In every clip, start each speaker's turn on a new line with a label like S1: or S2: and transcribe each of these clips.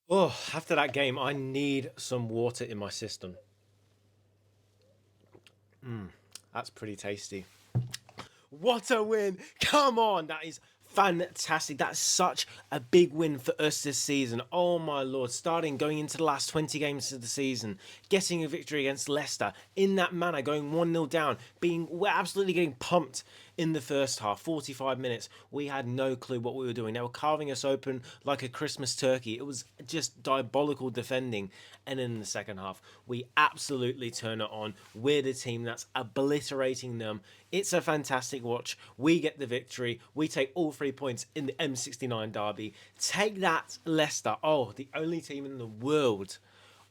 S1: Oh, after that game, I need some water in my system. That's pretty tasty. What a win! Come on, that is fantastic. That's such a big win for us this season. Oh my lord, starting going into the last 20 games of the season, getting a victory against Leicester in that manner, going 1-0 down, we're absolutely getting pumped in the first half. 45 minutes, we had no clue what we were doing. They were carving us open like a Christmas turkey. It was just diabolical defending. And in the second half, we absolutely turn it on. We're the team that's obliterating them. It's a fantastic watch. We get the victory. We take all 3 points in the M69 derby. Take that, Leicester. Oh, the only team in the world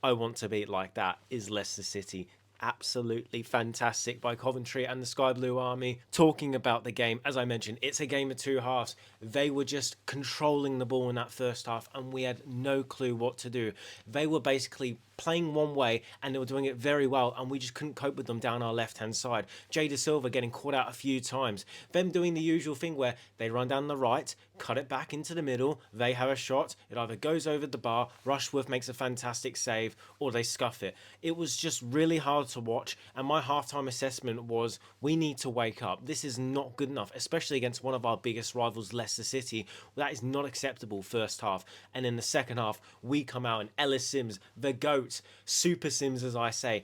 S1: I want to beat like that is Leicester City. Absolutely fantastic by Coventry and the Sky Blue Army. Talking about the game, as I mentioned, it's a game of two halves. They were just controlling the ball in that first half, and we had no clue what to do. They were basically playing one way and they were doing it very well, and we just couldn't cope with them down our left hand side. Jay De Silva getting caught out a few times, them doing the usual thing where they run down the right, cut it back into the middle, they have a shot, it either goes over the bar, Rushworth makes a fantastic save, or they scuff it. It was just really hard to watch, and my halftime assessment was we need to wake up. This is not good enough, especially against one of our biggest rivals, Leicester City. That is not acceptable first half. And in the second half, we come out and Ellis Sims, the GOAT, Super Sims as I say.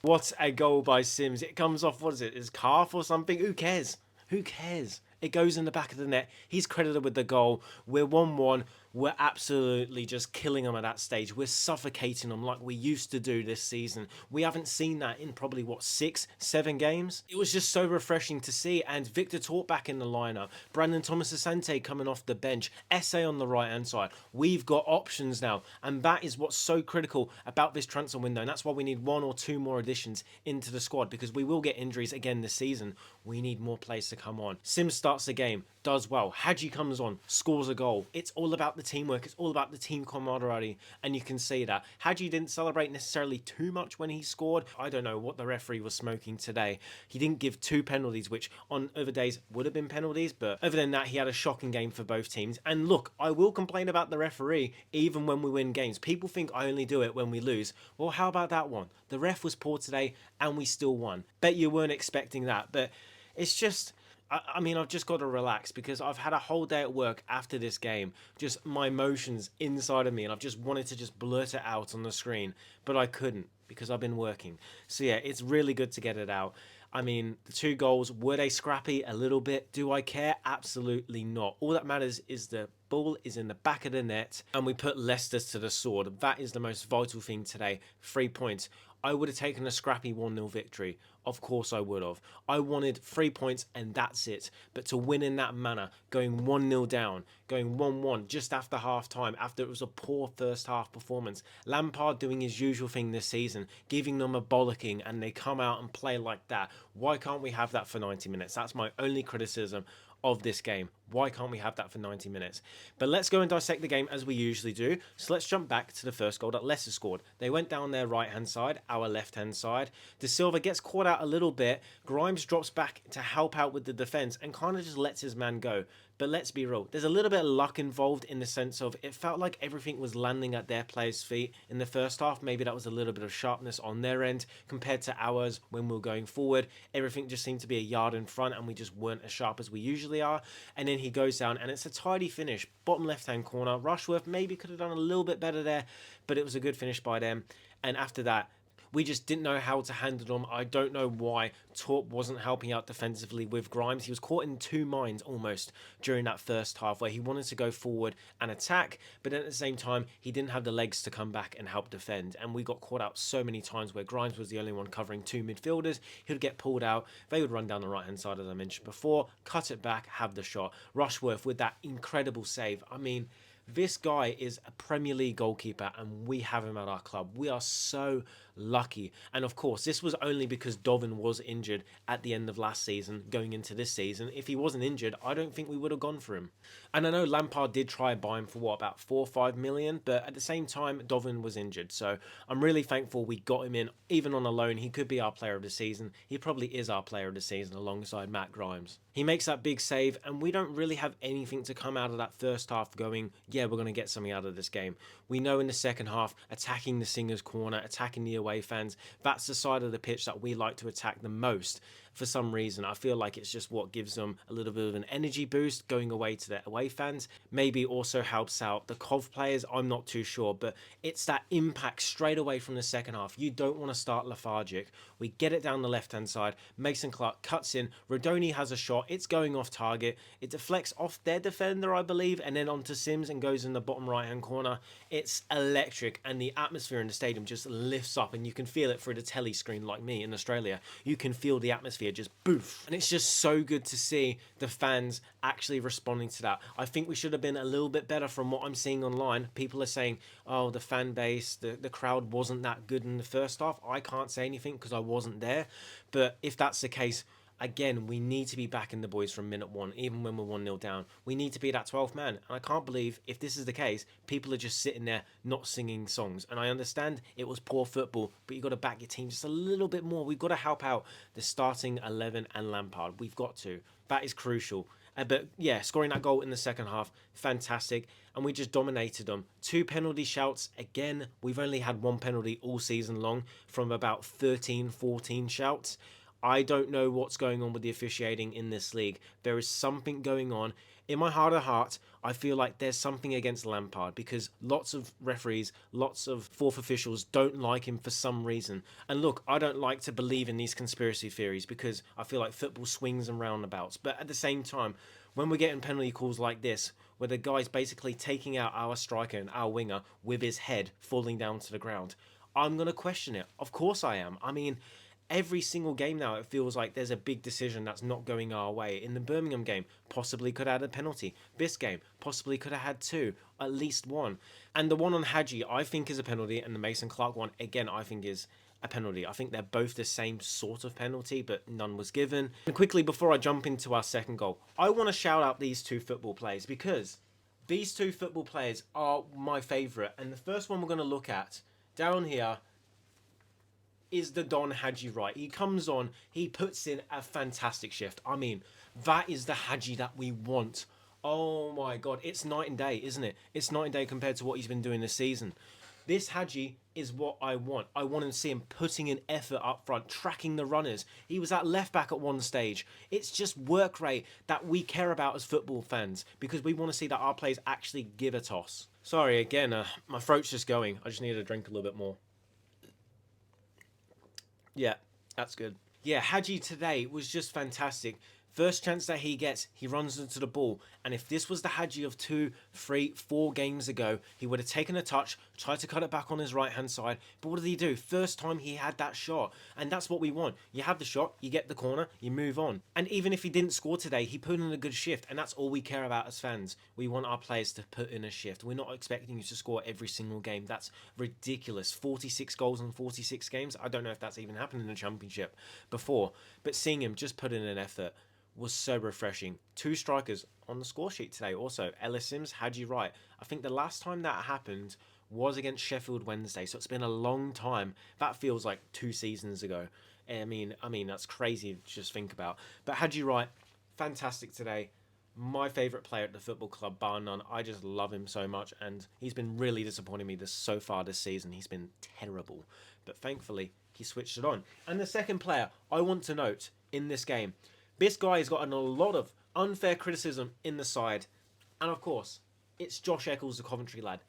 S1: What a goal by Sims. It comes off, what is it, his calf or something? Who cares? Who cares? It goes in the back of the net. He's credited with the goal. We're 1-1. We're absolutely just killing them at that stage. We're suffocating them like we used to do this season. We haven't seen that in probably, what, 6, 7 games? It was just so refreshing to see. And Victor Tort back in the lineup. Brandon Thomas Asante coming off the bench. Essay on the right hand side. We've got options now. And that is what's so critical about this transfer window. And that's why we need 1 or 2 more additions into the squad, because we will get injuries again this season. We need more players to come on. Sims starts the game, does well. Hadji comes on, scores a goal. It's all about the teamwork. It's all about the team camaraderie, and you can see that. Hadji didn't celebrate necessarily too much when he scored. I don't know what the referee was smoking today. He didn't give 2 penalties, which on other days would have been penalties, but other than that, he had a shocking game for both teams. And look, I will complain about the referee even when we win games. People think I only do it when we lose. Well, how about that one? The ref was poor today, and we still won. Bet you weren't expecting that, but it's just, I mean, I've just got to relax because I've had a whole day at work after this game. Just my emotions inside of me, and I've just wanted to just blurt it out on the screen, but I couldn't because I've been working. So yeah, it's really good to get it out. I mean, the 2 goals, were they scrappy? A little bit. Do I care? Absolutely not. All that matters is the ball is in the back of the net and we put Leicester to the sword. That is the most vital thing today. 3 points. I would have taken a scrappy 1-0 victory. Of course I would have. I wanted 3 points and that's it. But to win in that manner, going 1-0 down, going 1-1 just after half time, after it was a poor first half performance, Lampard doing his usual thing this season, giving them a bollocking, and they come out and play like that. Why can't we have that for 90 minutes? That's my only criticism of this game. Why can't we have that for 90 minutes? But let's go and dissect the game as we usually do. So let's jump back to the first goal that Leicester scored. They went down their right hand side, our left hand side. De Silva gets caught out a little bit. Grimes drops back to help out with the defence and kind of just lets his man go. But let's be real, there's a little bit of luck involved in the sense of it felt like everything was landing at their players' feet in the first half. Maybe that was a little bit of sharpness on their end compared to ours when we were going forward. Everything just seemed to be a yard in front and we just weren't as sharp as we usually are. And then he goes down and it's a tidy finish. Bottom left-hand corner. Rushworth maybe could have done a little bit better there, but it was a good finish by them. And after that, we just didn't know how to handle them. I don't know why Torp wasn't helping out defensively with Grimes. He was caught in 2 minds almost during that first half where he wanted to go forward and attack, but at the same time, he didn't have the legs to come back and help defend. And we got caught out so many times where Grimes was the only one covering 2 midfielders. He would get pulled out. They would run down the right-hand side, as I mentioned before, cut it back, have the shot. Rushworth with that incredible save. I mean, this guy is a Premier League goalkeeper and we have him at our club. We are so lucky. And of course, this was only because Dovin was injured at the end of last season, going into this season. If he wasn't injured, I don't think we would have gone for him. And I know Lampard did try and buy him for what, about 4 or 5 million, but at the same time, Dovin was injured. So I'm really thankful we got him in, even on a loan. He could be our player of the season. He probably is our player of the season alongside Matt Grimes. He makes that big save, and we don't really have anything to come out of that first half going, yeah, we're going to get something out of this game. We know in the second half, attacking the Singers' corner, attacking the away fans, that's the side of the pitch that we like to attack the most. For some reason, I feel like it's just what gives them a little bit of an energy boost going away to their away fans. Maybe also helps out the Cov players, I'm not too sure, but it's that impact straight away from the second half. You don't want to start lethargic. We get it down the left-hand side. Mason Clark cuts in. Rodoni has a shot. It's going off target. It deflects off their defender, I believe, and then onto Sims and goes in the bottom right-hand corner. It's electric, and the atmosphere in the stadium just lifts up, and you can feel it through the telly screen like me in Australia. You can feel the atmosphere just boof. And it's just so good to see the fans actually responding to that. I think we should have been a little bit better from what I'm seeing online. People are saying, oh, the fan base, the crowd wasn't that good in the first half. I can't say anything because I wasn't there. But if that's the case, again, we need to be backing the boys from minute one, even when we're 1-0 down. We need to be that 12th man. And I can't believe, if this is the case, people are just sitting there not singing songs. And I understand it was poor football, but you've got to back your team just a little bit more. We've got to help out the starting 11 and Lampard. We've got to. That is crucial. But yeah, scoring that goal in the second half, fantastic. And we just dominated them. 2 penalty shouts. Again, we've only had 1 penalty all season long from about 13, 14 shouts. I don't know what's going on with the officiating in this league. There is something going on. In my heart of hearts, I feel like there's something against Lampard because lots of referees, lots of fourth officials don't like him for some reason. And look, I don't like to believe in these conspiracy theories because I feel like football swings and roundabouts. But at the same time, when we're getting penalty calls like this, where the guy's basically taking out our striker and our winger with his head falling down to the ground, I'm going to question it. Of course I am. I mean, every single game now, it feels like there's a big decision that's not going our way. In the Birmingham game, possibly could have had a penalty. This game, possibly could have had 2, at least 1. And the one on Hadji, I think is a penalty, and the Mason Clark one, again, I think is a penalty. I think they're both the same sort of penalty, but none was given. And quickly, before I jump into our second goal, I want to shout out these 2 football players because these 2 football players are my favourite. And the first one we're going to look at down here is the Don Hadji Wright. He comes on, he puts in a fantastic shift. I mean, that is the Hadji that we want. Oh my God, it's night and day, isn't it? It's night and day compared to what he's been doing this season. This Hadji is what I want. I want to see him putting in effort up front, tracking the runners. He was at left back at one stage. It's just work rate that we care about as football fans because we want to see that our players actually give a toss. Sorry, again, my throat's just going. I just need to drink a little bit more. Yeah, that's good. Yeah, Hadji today was just fantastic. First chance that he gets, he runs into the ball. And if this was the Hadji of 2, 3, 4 games ago, he would have taken a touch, tried to cut it back on his right-hand side. But what did he do? First time he had that shot. And that's what we want. You have the shot, you get the corner, you move on. And even if he didn't score today, he put in a good shift. And that's all we care about as fans. We want our players to put in a shift. We're not expecting you to score every single game. That's ridiculous. 46 goals in 46 games. I don't know if that's even happened in the Championship before. But seeing him just put in an effort was so refreshing. 2 strikers on the score sheet today also. Ellis Sims, Hadji Wright. I think the last time that happened was against Sheffield Wednesday, so it's been a long time. That feels like 2 seasons ago. I mean that's crazy to just think about. But Hadji Wright, fantastic today. My favourite player at the football club, bar none. I just love him so much, and he's been really disappointing me so far this season. He's been terrible. But thankfully, he switched it on. And the second player I want to note in this game, this guy has gotten a lot of unfair criticism in the side. And of course, it's Josh Eccles, the Coventry lad.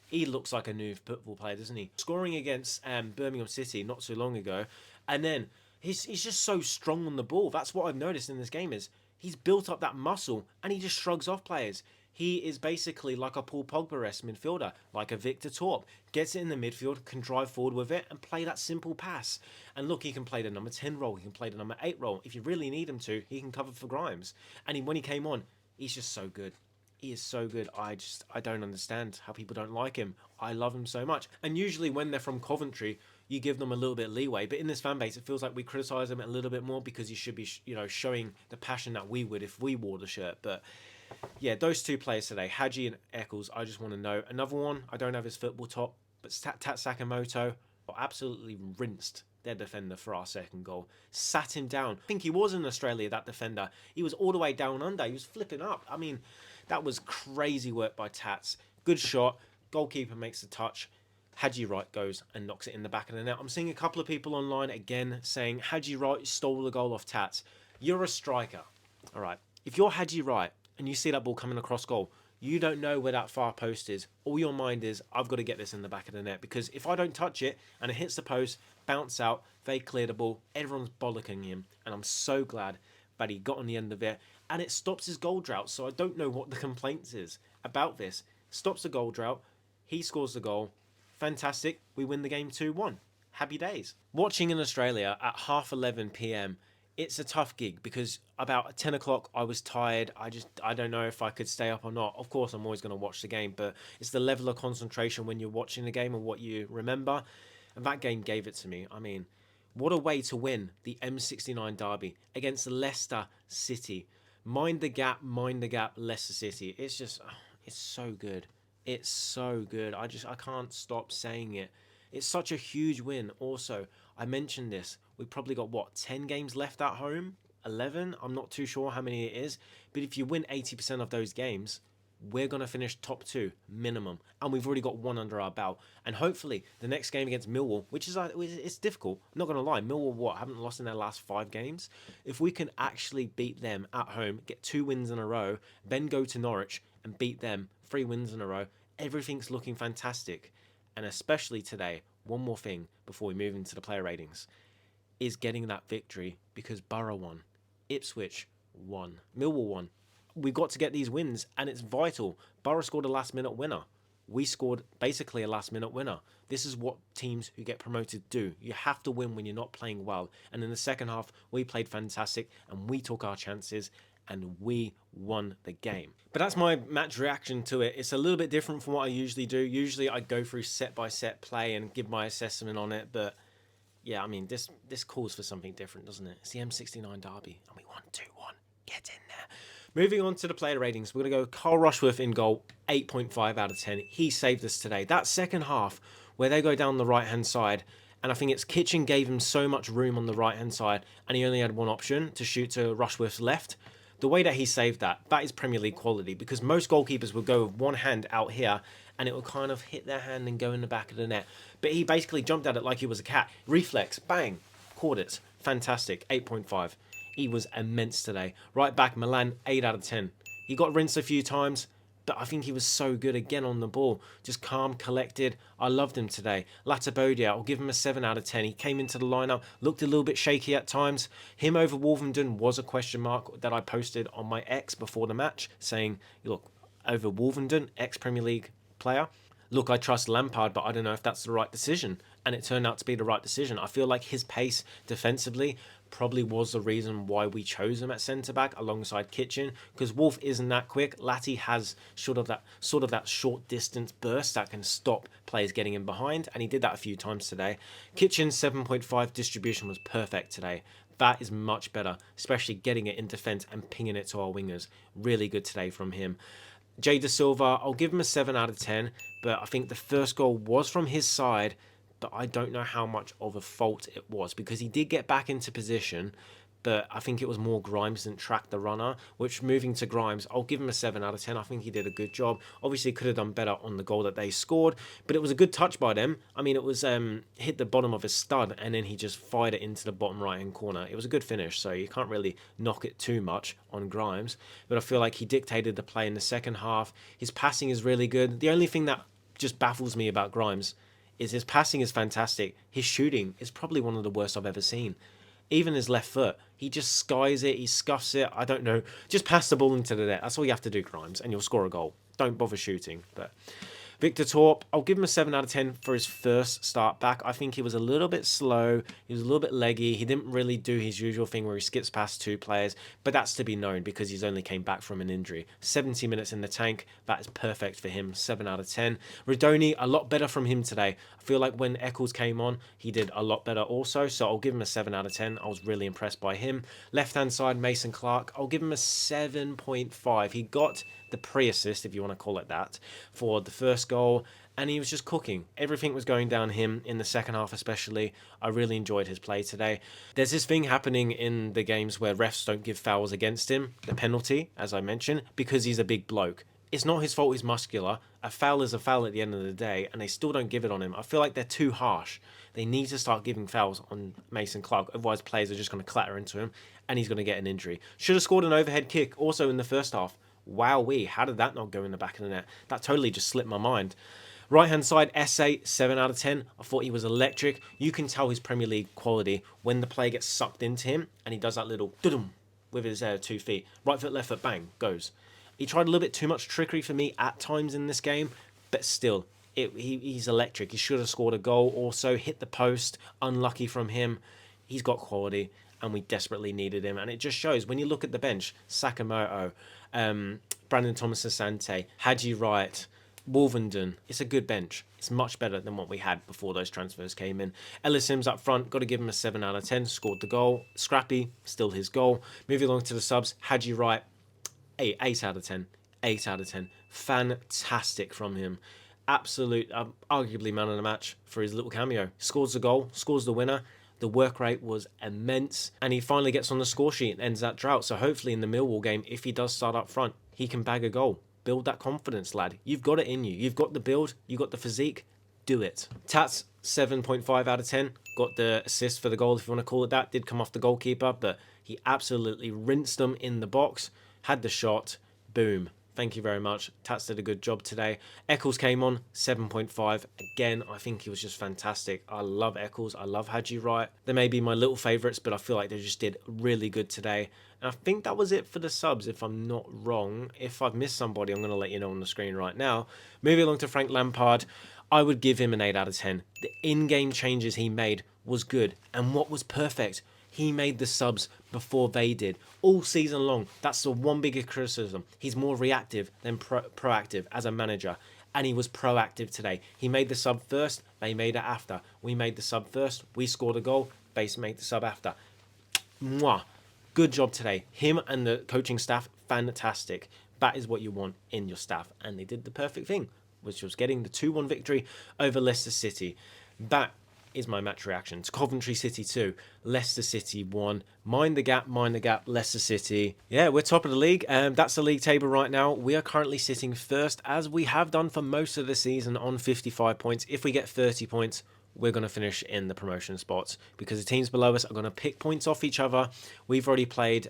S1: He looks like a new football player, doesn't he? Scoring against Birmingham City not so long ago. And then he's just so strong on the ball. That's what I've noticed in this game is he's built up that muscle and he just shrugs off players. He is basically like a Paul Pogba-esque midfielder, like a Victor Torp. Gets it in the midfield, can drive forward with it, and play that simple pass. And look, he can play the number 10 role, he can play the number 8 role. If you really need him to, he can cover for Grimes. And when he came on, he's just so good. He is so good. I don't understand how people don't like him. I love him so much. And usually when they're from Coventry, you give them a little bit of leeway. But in this fan base, it feels like we criticize them a little bit more because you should be, showing the passion that we would if we wore the shirt. But yeah, those two players today, Hadji and Eccles, I just want to know. Another one, I don't have his football top, but Tat Sakamoto absolutely rinsed their defender for our second goal. Sat him down. I think he was in Australia, that defender. He was all the way down under. He was flipping up. I mean, that was crazy work by Tats. Good shot. Goalkeeper makes the touch. Hadji Wright goes and knocks it in the back of the net. I'm seeing a couple of people online again saying Hadji Wright stole the goal off Tats. You're a striker. All right. If you're Hadji Wright and you see that ball coming across goal, you don't know where that far post is. All your mind is, I've got to get this in the back of the net, because if I don't touch it and it hits the post, bounce out, they clear the ball, everyone's bollocking him. And I'm so glad that he got on the end of it. And it stops his goal drought. So I don't know what the complaints is about this. Stops the goal drought. He scores the goal. Fantastic. We win the game 2-1. Happy days. Watching in Australia at 11:30 p.m, it's a tough gig because about 10 o'clock I was tired. I don't know if I could stay up or not. Of course, I'm always going to watch the game, but it's the level of concentration when you're watching the game and what you remember. And that game gave it to me. I mean, what a way to win the M69 derby against Leicester City. Mind the gap, Leicester City. It's just, it's so good. It's so good. I can't stop saying it. It's such a huge win. Also, I mentioned this. We've probably got, 10 games left at home? 11? I'm not too sure how many it is. But if you win 80% of those games, we're going to finish top 2 minimum. And we've already got 1 under our belt. And hopefully, the next game against Millwall, which is, it's difficult. I'm not going to lie. Millwall, haven't lost in their last 5 games. If we can actually beat them at home, get 2 wins in a row, then go to Norwich and beat them 3 wins in a row, everything's looking fantastic. And especially today, one more thing before we move into the player ratings, is getting that victory, because Borough won, Ipswich won, Millwall won. We've got to get these wins, and it's vital. Borough scored a last-minute winner. We scored basically a last-minute winner. This is what teams who get promoted do. You have to win when you're not playing well. And in the second half, we played fantastic, and we took our chances, and we won the game. But that's my match reaction to it. It's a little bit different from what I usually do. Usually I go through set-by-set play and give my assessment on it, but yeah, I mean, this calls for something different, doesn't it? It's the M69 derby, and we won 2-1. Get in there. Moving on to the player ratings, we're going to go Carl Rushworth in goal, 8.5 out of 10. He saved us today. That second half, where they go down the right-hand side, and I think it's Kitchen gave him so much room on the right-hand side, and he only had one option to shoot to Rushworth's left. The way that he saved that is Premier League quality, because most goalkeepers will go with one hand out here and it will kind of hit their hand and go in the back of the net. But he basically jumped at it like he was a cat. Reflex, bang, caught it. Fantastic, 8.5. He was immense today. Right back, Milan, 8 out of 10. He got rinsed a few times, but I think he was so good again on the ball. Just calm, collected. I loved him today. Latabodia, I'll give him a 7 out of 10. He came into the lineup, looked a little bit shaky at times. Him over Wolverhampton was a question mark that I posted on my X before the match, saying, look, over Wolverhampton, ex-Premier League player. Look, I trust Lampard, but I don't know if that's the right decision. And it turned out to be the right decision. I feel like his pace defensively probably was the reason why we chose him at centre-back alongside Kitchen, because Wolf isn't that quick. Latty has sort of that short distance burst that can stop players getting in behind, and he did that a few times today. Kitchen's 7.5 distribution was perfect today. That is much better, especially getting it in defence and pinging it to our wingers. Really good today from him. Jay Da Silva, I'll give him a 7 out of 10, but I think the first goal was from his side, but I don't know how much of a fault it was, because he did get back into position, but I think it was more Grimes than tracked the runner, which, moving to Grimes, I'll give him a 7 out of 10. I think he did a good job. Obviously, could have done better on the goal that they scored, but it was a good touch by them. I mean, it was hit the bottom of his stud, and then he just fired it into the bottom right-hand corner. It was a good finish, so you can't really knock it too much on Grimes, but I feel like he dictated the play in the second half. His passing is really good. The only thing that just baffles me about Grimes is his passing is fantastic. His shooting is probably one of the worst I've ever seen. Even his left foot, he just skies it, he scuffs it, I don't know. Just pass the ball into the net. That's all you have to do, Grimes, and you'll score a goal. Don't bother shooting. But Victor Torp, I'll give him a 7 out of 10 for his first start back. I think he was a little bit slow. He was a little bit leggy. He didn't really do his usual thing where he skips past 2 players, but that's to be known because he's only came back from an injury. 70 minutes in the tank, that is perfect for him. 7 out of 10. Rodoni, a lot better from him today. I feel like when Eccles came on, he did a lot better also, so I'll give him a 7 out of 10. I was really impressed by him. Left-hand side, Mason Clark, I'll give him a 7.5. He got the pre-assist, if you want to call it that, for the first goal, and he was just cooking. Everything was going down him in the second half especially. I really enjoyed his play today. There's this thing happening in the games where refs don't give fouls against him, the penalty, as I mentioned, because he's a big bloke. It's not his fault he's muscular. A foul is a foul at the end of the day, and they still don't give it on him. I feel like they're too harsh. They need to start giving fouls on Mason Clark, otherwise players are just going to clatter into him, and he's going to get an injury. Should have scored an overhead kick also in the first half. Wowee, how did that not go in the back of the net? That totally just slipped my mind. Right hand side, S8, 7 out of 10. I thought he was electric. You can tell his Premier League quality when the player gets sucked into him and he does that little dudum with his 2 feet. Right foot, left foot, bang, goes. He tried a little bit too much trickery for me at times in this game, but still, he's electric. He should have scored a goal also, hit the post, unlucky from him. He's got quality, and we desperately needed him. And it just shows, when you look at the bench, Sakamoto, Brandon Thomas-Asante, Haji Wright, Wolverhampton, it's a good bench. It's much better than what we had before those transfers came in. Ellis Sims up front, got to give him a 7 out of 10, scored the goal. Scrappy, still his goal. Moving along to the subs, Haji Wright, 8 out of 10. 8 out of 10. Fantastic from him. Absolute, arguably man of the match for his little cameo. Scores the goal, scores the winner. The work rate was immense, and he finally gets on the score sheet and ends that drought. So hopefully in the Millwall game, if he does start up front, he can bag a goal. Build that confidence, lad. You've got it in you. You've got the build. You've got the physique. Do it. Tats, 7.5 out of 10. Got the assist for the goal, if you want to call it that. Did come off the goalkeeper, but he absolutely rinsed them in the box. Had the shot. Boom. Thank you very much. Tats did a good job today. Eccles came on, 7.5. Again, I think he was just fantastic. I love Eccles. I love Haji Wright. They may be my little favourites, but I feel like they just did really good today. And I think that was it for the subs, if I'm not wrong. If I've missed somebody, I'm going to let you know on the screen right now. Moving along to Frank Lampard, I would give him an 8 out of 10. The in-game changes he made was good. And what was perfect? He made the subs before they did. All season long, that's the one bigger criticism. He's more reactive than proactive as a manager. And he was proactive today. He made the sub first, they made it after. We made the sub first, we scored a goal, Base made the sub after. Mwah. Good job today. Him and the coaching staff, fantastic. That is what you want in your staff. And they did the perfect thing, which was getting the 2-1 victory over Leicester City. That is my match reaction to Coventry City 2, Leicester City 1. Mind the gap, Leicester City. Yeah, we're top of the league. That's the league table right now. We are currently sitting first, as we have done for most of the season, on 55 points. If we get 30 points, we're going to finish in the promotion spots because the teams below us are going to pick points off each other. We've already played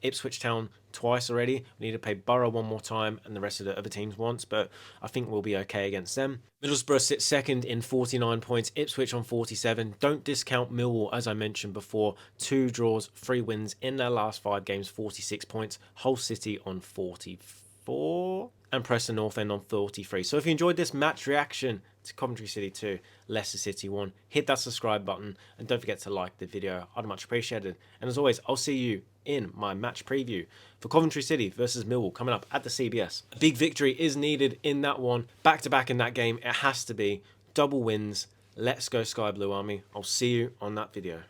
S1: Ipswich Town twice already. We need to play Borough one more time and the rest of the other teams once, but I think we'll be okay against them. Middlesbrough sits second in 49 points, Ipswich on 47. Don't discount Millwall, as I mentioned before. 2 draws, 3 wins in their last 5 games, 46 points. Hull City on 44. And Preston North End on 43. So if you enjoyed this match reaction to Coventry City 2, Leicester City 1, hit that subscribe button and don't forget to like the video. I'd much appreciate it. And as always, I'll see you in my match preview for Coventry City versus Millwall coming up at the CBS. A big victory is needed in that one. Back to back in that game. It has to be. Double wins. Let's go Sky Blue Army. I'll see you on that video.